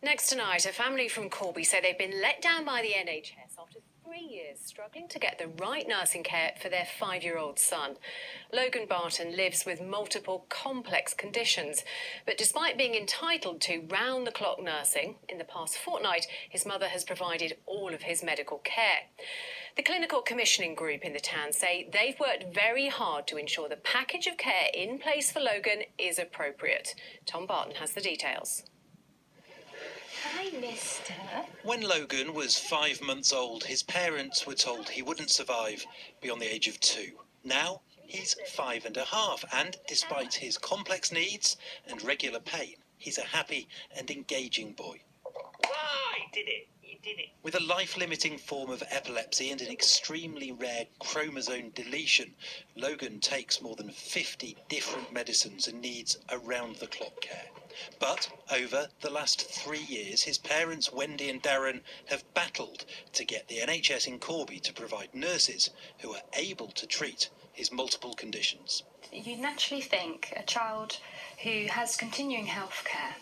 Next tonight, a family from Corby say they've been let down by the NHS after 3 years struggling to get the right nursing care for their 5-year-old son. Logan Barton lives with multiple complex conditions, but despite being entitled to round-the-clock nursing, in the past fortnight, his mother has provided all of his medical care. The clinical commissioning group in the town say they've worked very hard to ensure the package of care in place for Logan is appropriate. Tom Barton has the details. Hi, mister. When Logan was 5 months old, his parents were told he wouldn't survive beyond the age of 2. Now, he's 5.5, and despite his complex needs and regular pain, he's a happy and engaging boy. I did it. You did it. With a life-limiting form of epilepsy and an extremely rare chromosome deletion, Logan takes more than 50 different medicines and needs around-the-clock care. But over the last 3 years, his parents, Wendy and Darren, have battled to get the NHS in Corby to provide nurses who are able to treat his multiple conditions. You naturally think a child who has continuing health care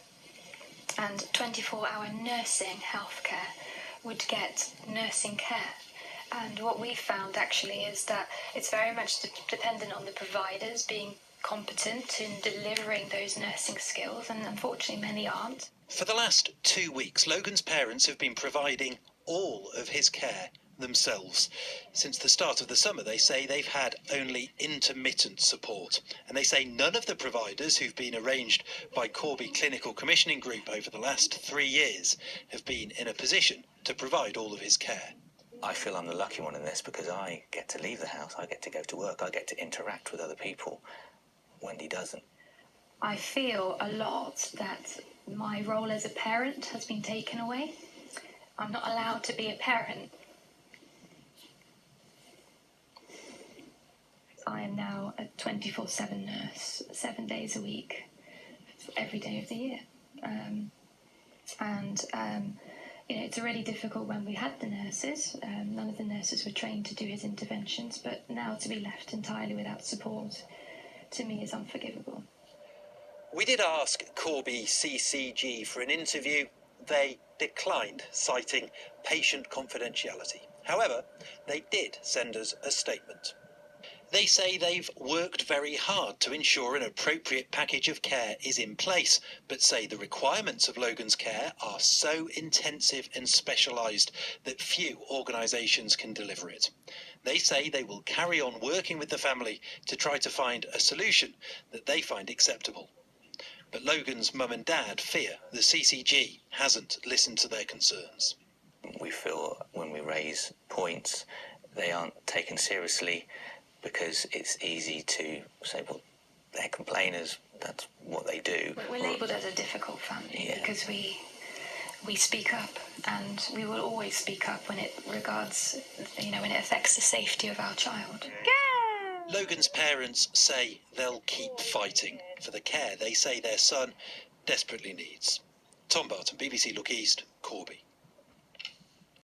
and 24-hour nursing health care would get nursing care. And what we've found actually is that it's very much dependent on the providers being competent in delivering those nursing skills, and unfortunately many aren't. For the last 2 weeks, Logan's parents have been providing all of his care themselves. Since the start of the summer, they say they've had only intermittent support, and they say none of the providers who've been arranged by Corby Clinical Commissioning Group over the last 3 years have been in a position to provide all of his care. I feel I'm the lucky one in this because I get to leave the house, I get to go to work, I get to interact with other people. Wendy doesn't. I feel a lot that my role as a parent has been taken away. I'm not allowed to be a parent. I am now a 24/7 nurse, 7 days a week, every day of the year. It's already difficult when we had the nurses. None of the nurses were trained to do his interventions, but now to be left entirely without support, to me, is unforgivable. We did ask Corby CCG for an interview. They declined, citing patient confidentiality. However, they did send us a statement. They say they've worked very hard to ensure an appropriate package of care is in place, but say the requirements of Logan's care are so intensive and specialised that few organisations can deliver it. They say they will carry on working with the family to try to find a solution that they find acceptable. But Logan's mum and dad fear the CCG hasn't listened to their concerns. We feel when we raise points, they aren't taken seriously because it's easy to say, well, they're complainers, that's what they do. We're labelled as a difficult family because we speak up, and we will always speak up when it regards, when it affects the safety of our child. Logan's parents say they'll keep fighting for the care they say their son desperately needs. Tom Barton, BBC Look East, Corby.